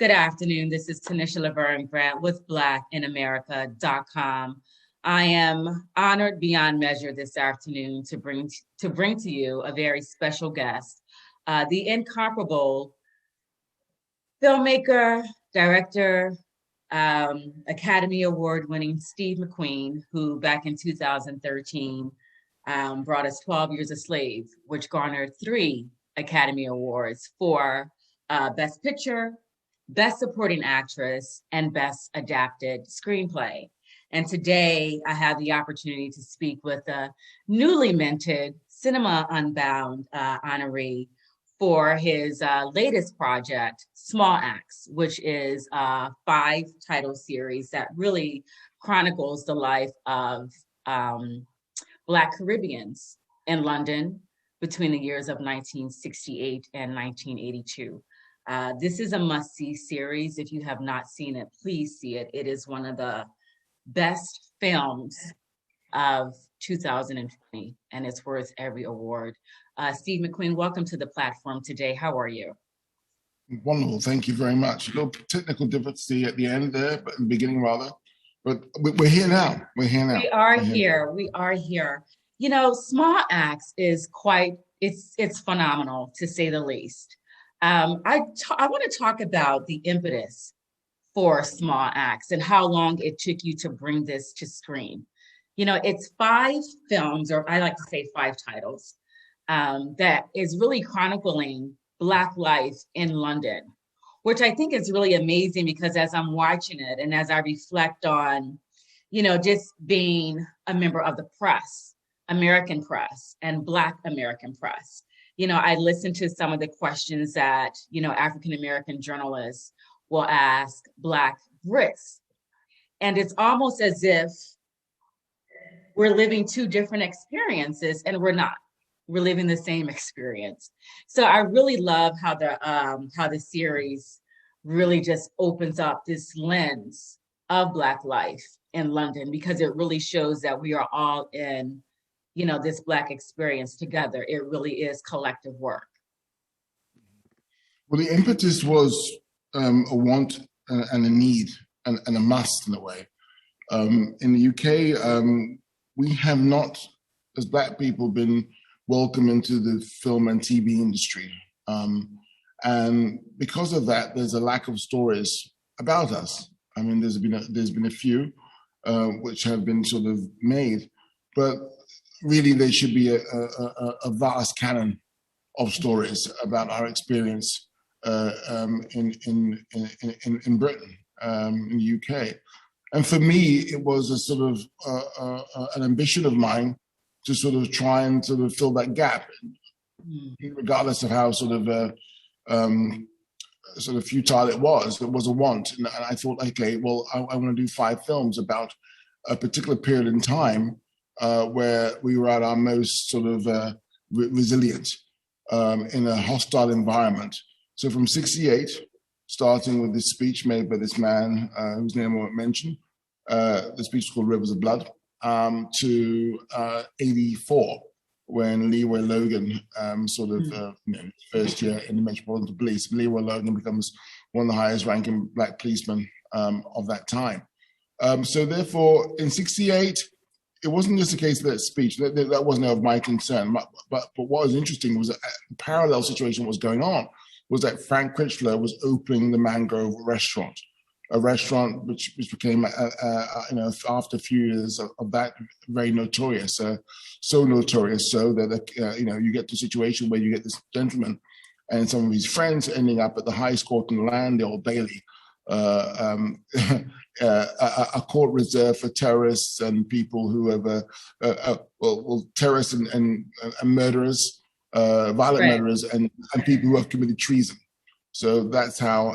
Good afternoon. This is Tanisha Laverne Grant with BlackInAmerica.com. I am honored beyond measure this afternoon to bring to you a very special guest, the incomparable filmmaker, director, Academy Award winning Steve McQueen, who back in 2013 brought us 12 Years a Slave, which garnered 3 Academy Awards for Best Picture, Best Supporting Actress, and Best Adapted Screenplay. And today I have the opportunity to speak with a newly minted Cinema Unbound honoree for his latest project, Small Axe, which is a 5-title series that really chronicles the life of Black Caribbeans in London between the years of 1968 and 1982. This is a must-see series. If you have not seen it, please see it. It is one of the best films of 2020, and it's worth every award. Steve McQueen, welcome to the platform today. How are you? Wonderful, thank you very much. A little technical difficulty at the end there, but in the beginning rather. But we're here now. We are here. You know, Small Axe is it's phenomenal, to say the least. I want to talk about the impetus for Small Axe and how long it took you to bring this to screen. You know, it's 5 films, or I like to say 5 titles, that is really chronicling Black life in London, which I think is really amazing because as I'm watching it and as I reflect on, you know, just being a member of the press, American press and Black American press, you know, I listen to some of the questions that, you know, African-American journalists will ask Black Brits. And it's almost as if we're living 2 different experiences, and we're not. We're living the same experience. So I really love how the series really just opens up this lens of Black life in London, because it really shows that we are all in, you know, this Black experience together. It really is collective work. Well, the impetus was a want and a need and a must in a way. In the UK, we have not, as Black people, been welcome into the film and TV industry. And because of that, there's a lack of stories about us. I mean, there's been a few which have been sort of made, but really there should be a vast canon of stories about our experience in Britain, in the UK. And for me, it was a sort of an ambition of mine to sort of try and sort of fill that gap, regardless of how sort of futile it was. It was a want, and I thought, okay, well, I want to do 5 films about a particular period in time where we were at our most sort of resilient in a hostile environment. So from '68, starting with this speech made by this man whose name I won't mention, the speech called Rivers of Blood, to '84, when Leroy Logan first year in the Metropolitan Police. Leroy Logan becomes one of the highest ranking Black policemen of that time. So therefore, in '68, it wasn't just a case of that speech. That wasn't of my concern. But what was interesting was that a parallel situation was going on, was that Frank Critchlow was opening the Mangrove restaurant, a restaurant which became, after a few years of that, very notorious. So notorious so that, you get to a situation where you get this gentleman and some of his friends ending up at the highest court in the land, the Old Bailey, a court reserved for terrorists and people who have, terrorists and murderers, violent murderers, and people who have committed treason. So that's how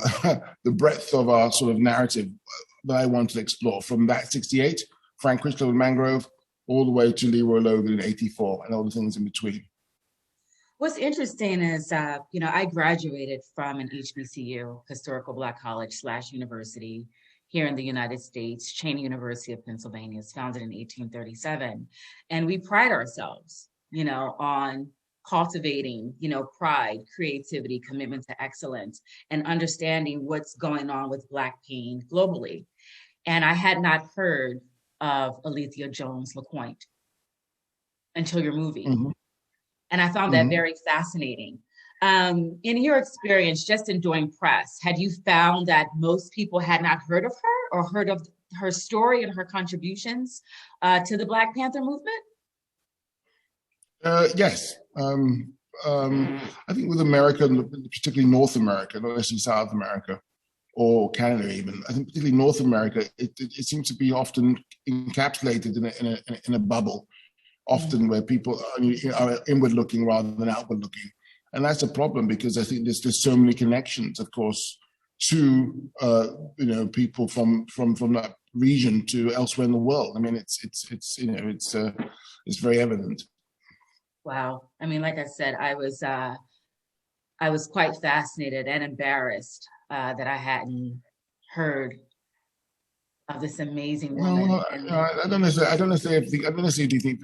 the breadth of our sort of narrative that I want to explore, from that '68, Frank Critchlow and Mangrove, all the way to Leroy Logan in '84 and all the things in between. What's interesting is, I graduated from an HBCU, Historical Black College / University, here in the United States. Cheyney University of Pennsylvania is founded in 1837. And we pride ourselves, on cultivating, pride, creativity, commitment to excellence, and understanding what's going on with Black pain globally. And I had not heard of Alethea Jones LaPointe until your movie. Mm-hmm. And I found that very fascinating. In your experience, just in doing press, had you found that most people had not heard of her or heard of her story and her contributions to the Black Panther movement? Yes. I think with America, particularly North America, not necessarily South America or Canada even, I think particularly North America, it seems to be often encapsulated in a bubble, often where people are inward looking rather than outward looking. And that's a problem because I think there's so many connections, of course, to people from that region to elsewhere in the world. I mean, it's very evident. Wow. I mean, like I said, I was quite fascinated and embarrassed that I hadn't heard of this amazing woman. Well, I don't necessarily think I don't necessarily think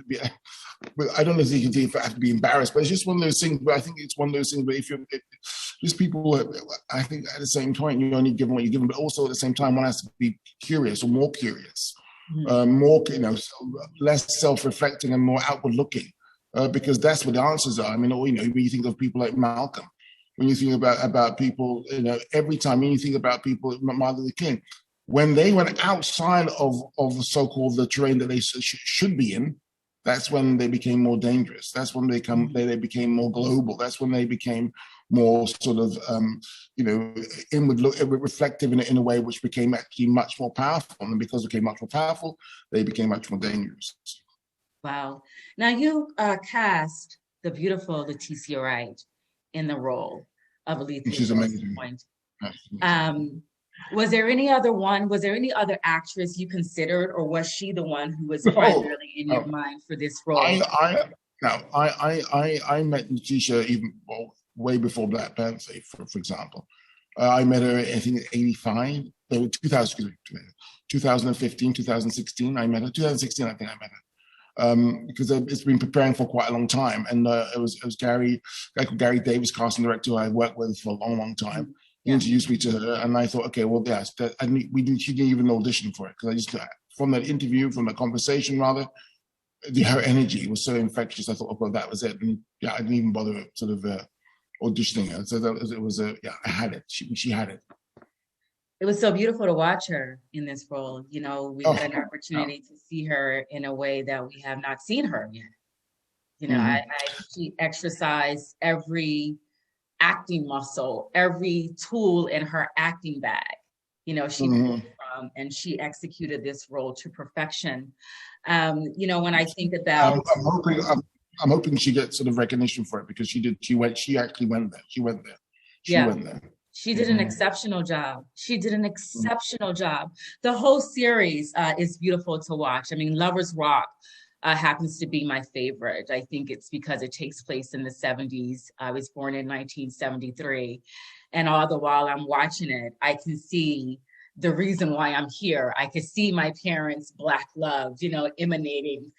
you have to be embarrassed, but it's just one of those things. But I think it's one of those things. But these people, I think at the same point you only give what you give them, but also at the same time one has to be curious or more curious, more less self-reflecting and more outward-looking, because that's what the answers are. I mean, when you think of people like Malcolm, when you think about people, every time when you think about people, Martin Luther King, when they went outside of the so-called the terrain that they should be in, that's when they became more dangerous. That's when they became more global. That's when they became more sort of, inward look, reflective in a way which became actually much more powerful. And because it became much more powerful, they became much more dangerous. Wow. Now you cast the beautiful Letitia Wright in the role of Alethea. She's amazing. Was there any other actress you considered, or was she the one who was primarily in your mind for this role? I met Letitia way before Black Panther, for example. I met her, I think, in 85, 2015, 2016. I met her. 2016, I think I met her. Because it's been preparing for quite a long time, and it was Gary Davis, casting director, who I worked with for a long, long time. He introduced me to her, and I thought, okay, well, yes, she didn't even audition for it because from that interview, from the conversation rather, her energy was so infectious. I thought, oh, well, that was it, and I didn't even bother sort of auditioning her. So I had it. She had it. It was so beautiful to watch her in this role. We had an opportunity to see her in a way that we have not seen her yet. She exercised every acting muscle, every tool in her acting bag, she pulled from, and she executed this role to perfection. When I think about, I'm hoping she gets sort of recognition for it because she actually went there. She went there. She did an exceptional job. The whole series is beautiful to watch. I mean, Lovers Rock happens to be my favorite. I think it's because it takes place in the 70s. I was born in 1973. And all the while I'm watching it, I can see the reason why I'm here. I could see my parents' Black love, emanating,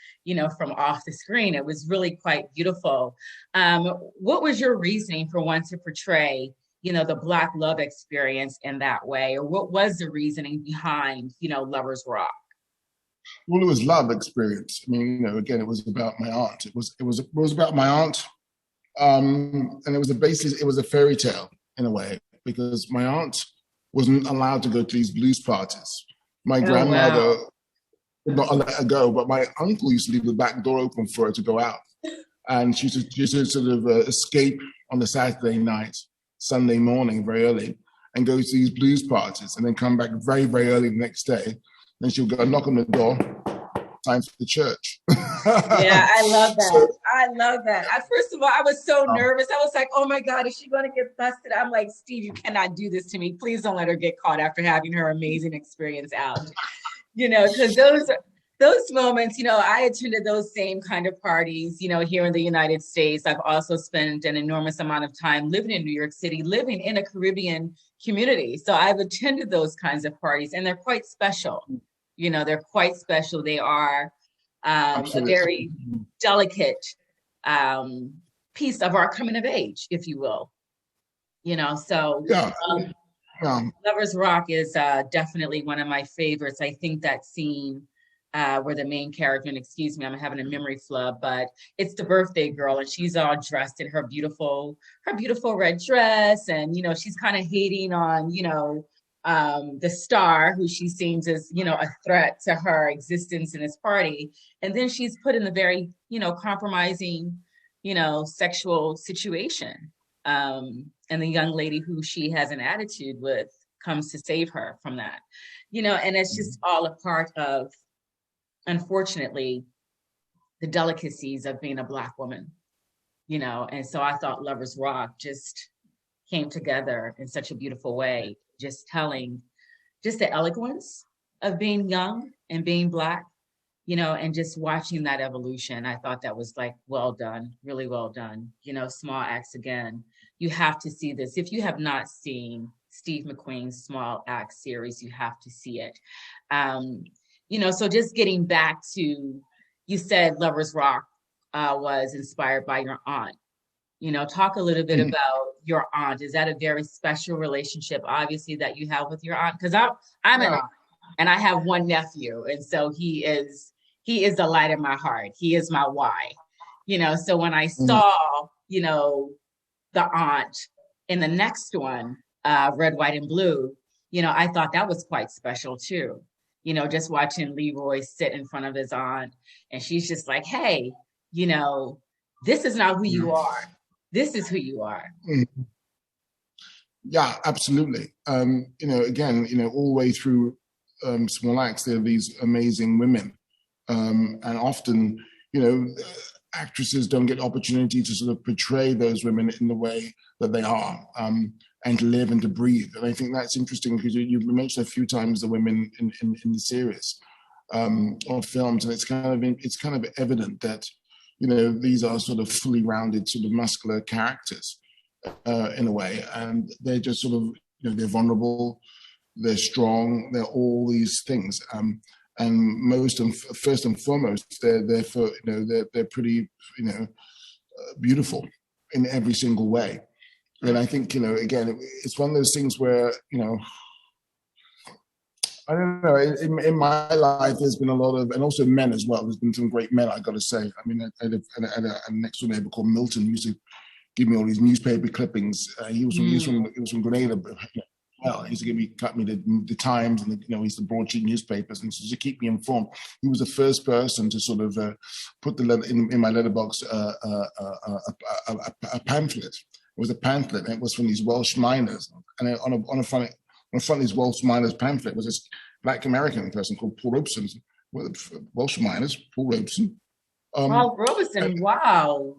from off the screen. It was really quite beautiful. What was your reasoning for wanting to portray, the Black love experience in that way? Or what was the reasoning behind, Lovers Rock? Well, it was love experience. I mean, again, it was about my aunt. It was about my aunt, and it was a fairy tale in a way because my aunt wasn't allowed to go to these blues parties. My grandmother would not let her go, but my uncle used to leave the back door open for her to go out, and she used to sort of escape on the Saturday night, Sunday morning, very early, and go to these blues parties, and then come back very, very early the next day. Then she'll go knock on the door, time for the church. Yeah, I love that. I love that. First of all, I was so nervous. I was like, oh my God, is she going to get busted? I'm like, Steve, you cannot do this to me. Please don't let her get caught after having her amazing experience out. Because those moments, I attended those same kind of parties, here in the United States. I've also spent an enormous amount of time living in New York City, living in a Caribbean community. So I've attended those kinds of parties, and they're quite special. They're quite special. They are a very delicate piece of our coming of age, if you will. So Yeah, um, yeah. Lovers Rock is definitely one of my favorites. I think that scene where the main character, and excuse me, I'm having a memory flub, but it's the birthday girl, and she's all dressed in her beautiful red dress, and she's kind of hating on the star, who she seems as a threat to her existence in this party, and then she's put in the very compromising sexual situation. And the young lady who she has an attitude with comes to save her from that, and it's just all a part of, unfortunately, the delicacies of being a Black woman, and so I thought Lovers Rock just came together in such a beautiful way, just telling just the eloquence of being young and being Black, and just watching that evolution. I thought that was like, well done, really well done. Small Axe, again, you have to see this. If you have not seen Steve McQueen's Small Axe series, you have to see it. So just getting back to, you said Lovers Rock was inspired by your aunt. Talk a little bit about your aunt. Is that a very special relationship, obviously, that you have with your aunt? Because I'm an aunt, and I have one nephew, and so he is the light of my heart. He is my why. So when I saw, the aunt in the next one, Red, White, and Blue, I thought that was quite special too. Just watching Leroy sit in front of his aunt, and she's just like, hey, this is not who you are. This is who you are. Yeah, absolutely. Again, all the way through Small Axe, there are these amazing women. And often, actresses don't get opportunity to sort of portray those women in the way that they are, and to live and to breathe. And I think that's interesting because you mentioned a few times the women in the series or films, and it's kind of evident that these are sort of fully rounded, sort of muscular characters in a way, and they're just sort of they're vulnerable, they're strong, they're all these things. And first and foremost, they're pretty beautiful in every single way. And I think again, it's one of those things where I don't know. In my life, there's been a lot of, and also men as well. There's been some great men, I got to say. I mean, I had a next door neighbor called Milton, who used to give me all these newspaper clippings. He was from Grenada. Well, he used to cut me the Times, and he used to broadsheet newspapers, and to keep me informed. He was the first person to sort of put in my letterbox a pamphlet. It was a pamphlet, and it was from these Welsh miners. And on the front of these Welsh miners pamphlet was this Black American person called Paul Robeson. Welsh miners, Paul Robeson. Paul Robeson, wow.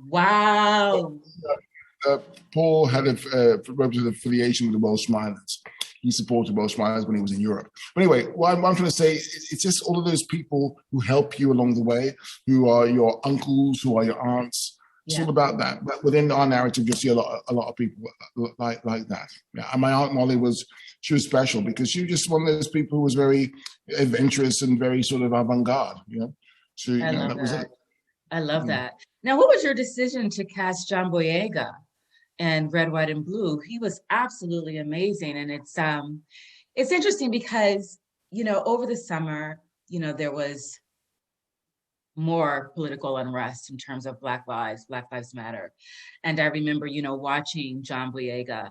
Paul had a affiliation with the Welsh miners. He supported Welsh miners when he was in Europe. But anyway, what I'm trying to say, it's just all of those people who help you along the way, who are your uncles, who are your aunts. It's all about that. But within our narrative, you'll see a lot of people like that. Yeah. And my Aunt Molly was special because she was just one of those people who was very adventurous and very sort of avant-garde. So that was it. I love that. Now, what was your decision to cast John Boyega and Red, White, and Blue? He was absolutely amazing. And it's interesting because, over the summer, there was more political unrest in terms of Black Lives Matter. And I remember, watching John Boyega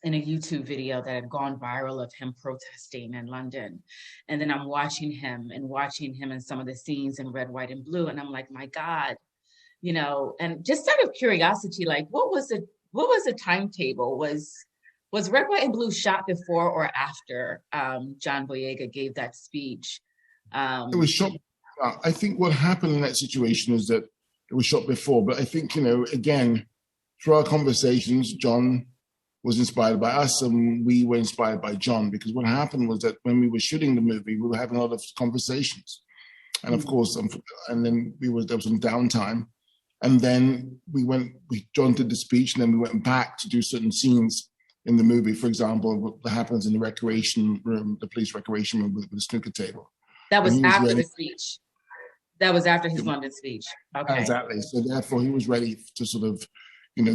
in a YouTube video that had gone viral of him protesting in London. And then I'm watching him in some of the scenes in Red, White, and Blue. And I'm like, my God, and just out of curiosity, like, what was the timetable? Was Red, White, and Blue shot before or after John Boyega gave that speech? It was shot. I think what happened in that situation is that it was shot before, but I think, again, through our conversations, John was inspired by us and we were inspired by John, because what happened was that when we were shooting the movie, we were having a lot of conversations. And of course, and then there was some downtime. And then John did the speech, and then we went back to do certain scenes in the movie. For example, what happens in the recreation room, the police recreation room with the snooker table. That was after the speech. That was after his London speech. Okay. Exactly. So therefore, he was ready to sort of,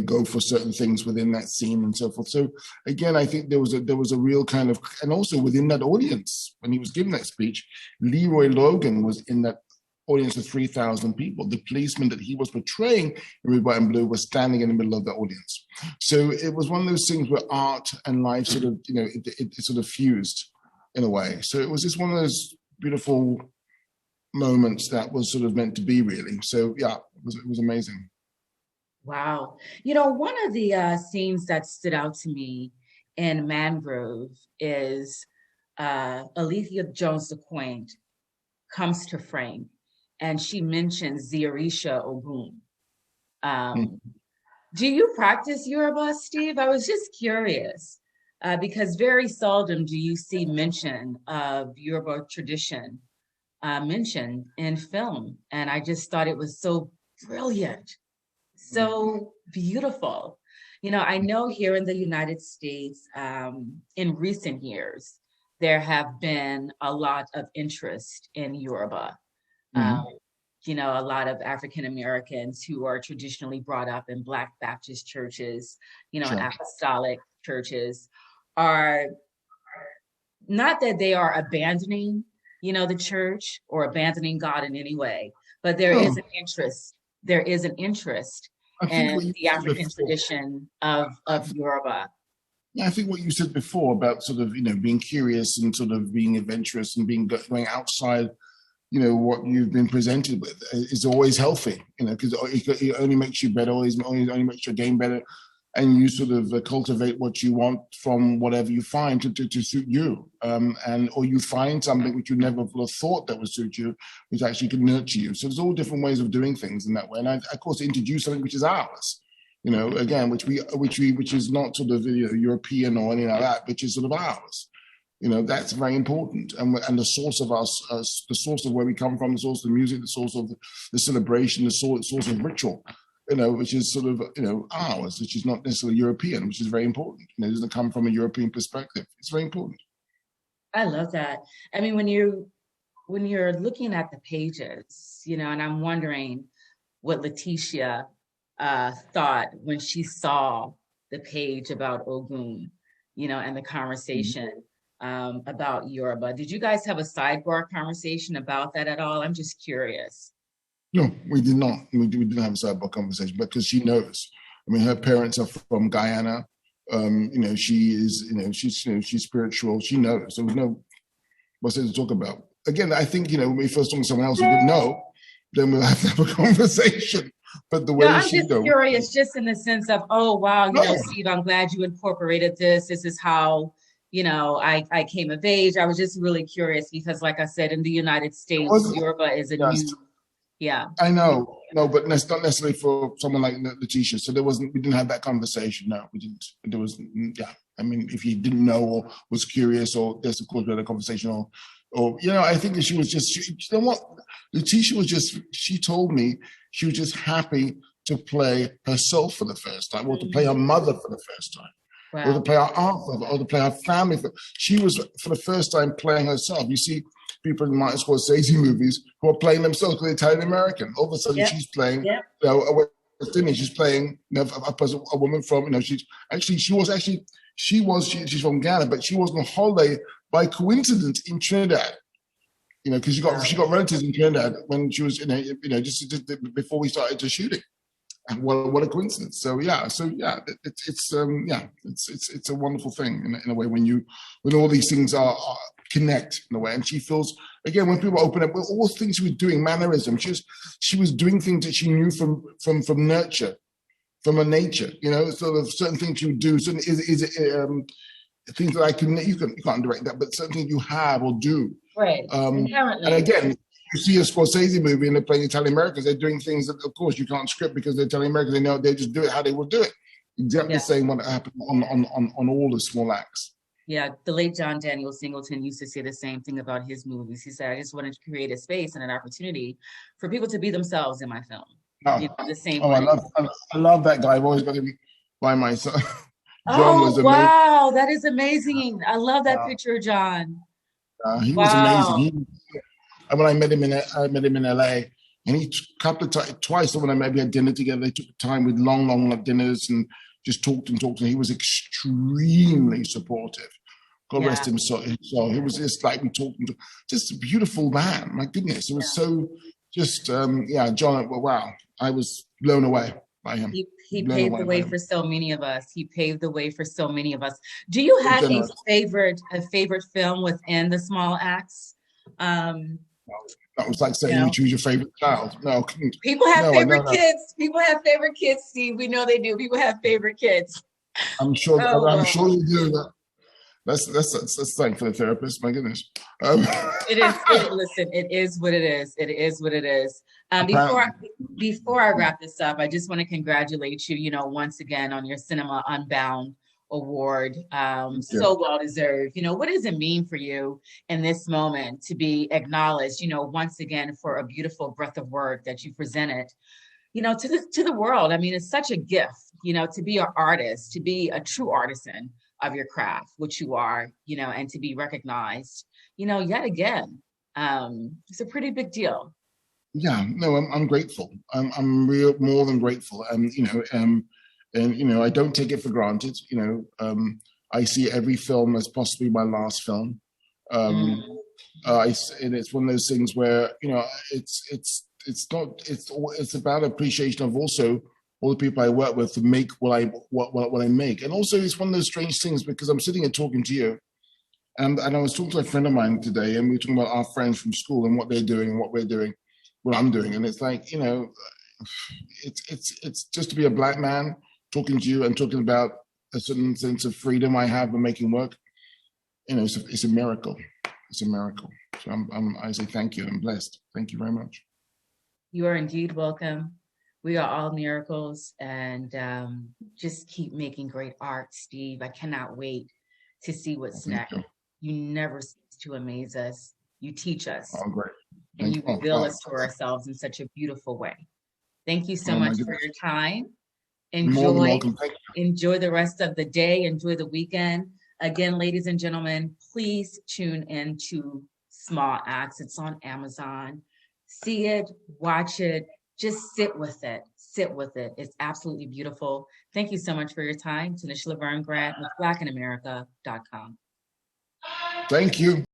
go for certain things within that scene and so forth. So again, I think there was a real kind of, and also within that audience when he was giving that speech, Leroy Logan was in that audience of 3,000 people. The policeman that he was portraying in Red, White, and Blue was standing in the middle of the audience. So it was one of those things where art and life sort of, it sort of fused in a way. So it was just one of those beautiful moments that was sort of meant to be, really. So yeah, it was amazing. Wow. One of the scenes that stood out to me in Mangrove is Alethea Jones-Lequaint comes to Frank and she mentions the Orisha Ogun. Do you practice Yoruba, Steve? I was just curious because very seldom do you see mention of Yoruba tradition mentioned in film. And I just thought it was so brilliant, so beautiful. I know here in the United States, in recent years, there have been a lot of interest in Yoruba. A lot of African Americans who are traditionally brought up in Black Baptist churches, sure, apostolic churches, are not that they are abandoning, the church or abandoning God in any way, but there is an interest. There is an interest in the African tradition of Yoruba. Yeah, I think what you said before about sort of, being curious and sort of being adventurous and going outside, what you've been presented with is always healthy, because it only makes you better, only makes your game better. And you sort of cultivate what you want from whatever you find to suit you. Or you find something which you never would have thought that would suit you, which actually can nurture you. So there's all different ways of doing things in that way. And I, of course, introduce something which is ours, again, which is not sort of European or anything like that, which is sort of ours. That's very important. And the source of us, the source of where we come from, the source of the music, the source of the celebration, the source of ritual, which is sort of, ours, which is not necessarily European, which is very important. It doesn't come from a European perspective. It's very important. I love that. I mean, when you're looking at the pages, and I'm wondering what Letitia thought when she saw the page about Ogun, and the conversation about Yoruba. Did you guys have a sidebar conversation about that at all? I'm just curious. No, we did not. We didn't have a sidebar conversation because she knows. I mean, her parents are from Guyana. She is, she's spiritual. She knows. There was no what's there to talk about. Again, I think, when we first talk to someone else who didn't know, then we'll have to have a conversation. But the way I'm just curious, just in the sense of, oh, wow, Steve, I'm glad you incorporated this. This is how, I came of age. I was just really curious because, like I said, in the United States, Yoruba is a new. Yeah, I know. No, but that's not necessarily for someone like Letitia. So we didn't have that conversation. No, we didn't. There was, yeah. I mean, if you didn't know or was curious, or there's of course we had a conversation, or I think that she was just, Letitia was just, she told me she was just happy to play herself for the first time, or to play her mother for the first time. Wow. Or to play her aunt, or to play her family. She was, for the first time, playing herself. You see people in Martin Scorsese movies who are playing themselves because they're Italian American. All of a sudden, she's playing, a West Indian. She's playing a woman from, she's from Ghana, but she was on holiday by coincidence in Trinidad. Because she got relatives in Trinidad when she was, just before we started the shooting. And what a coincidence! It's a wonderful thing in a way when all these things are connect in a way. And she feels, again, when people open up, all the things she was doing, mannerism, she was doing things that she knew from nurture, from her nature. Sort of certain things she would do. Certain things that you can't direct that, but certain things you have or do. Right. Inherently. And again, you see a Scorsese movie and they're playing Italian Americans, they're doing things that, of course, you can't script because they're Italian Americans. They know they just do it how they will do it. Exactly the same what happened on all the small acts. Yeah, the late John Daniel Singleton used to say the same thing about his movies. He said, I just wanted to create a space and an opportunity for people to be themselves in my film. The same way. I love that guy. I've always got to be by myself. Wow, that is amazing. I love that picture, John. He was amazing. When I met him in LA, And he couple of times, twice when I maybe had dinner together, they took time with long dinners and just talked and talked. And he was extremely supportive. God rest him soul. He was just like we talked, just a beautiful man. My goodness, it was so just John. Wow, I was blown away by him. He paved the way for so many of us. He paved the way for so many of us. Do you have a favorite film within the Small Axe? That was like saying you choose your favorite child. No, people have favorite kids. People have favorite kids, Steve. We know they do. People have favorite kids. I'm sure. I'm sure you do that. That's thank for the therapist. My goodness. It is. Listen, it is what it is. It is what it is. Before I wrap this up, I just want to congratulate you. Once again on your Cinema Unbound award. So well deserved. What does it mean for you in this moment to be acknowledged? Once again for a beautiful breadth of work that you presented. To the world. I mean, it's such a gift. To be an artist, to be a true artisan of your craft, which you are, and to be recognized, yet again, it's a pretty big deal. Yeah, no, I'm grateful. I'm more than grateful. I don't take it for granted. I see every film as possibly my last film. And it's one of those things where, it's about appreciation of also all the people I work with to make what I make. And also it's one of those strange things because I'm sitting here talking to you and I was talking to a friend of mine today and we were talking about our friends from school and what they're doing and what we're doing, what I'm doing. And it's like, it's just to be a Black man talking to you and talking about a certain sense of freedom I have in making work. It's a miracle. It's a miracle. So I say thank you. I'm blessed. Thank you very much. You are indeed welcome. We are all miracles, and just keep making great art, Steve. I cannot wait to see what's next. You never cease to amaze us. You teach us. Oh, great. And you reveal us to ourselves in such a beautiful way. Thank you so much for your time. Enjoy the rest of the day. Enjoy the weekend. Again, ladies and gentlemen, please tune in to Small Axe. It's on Amazon. See it, watch it. Just sit with it. Sit with it. It's absolutely beautiful. Thank you so much for your time. Tanisha Laverne Grant with blackinamerica.com. Thank you.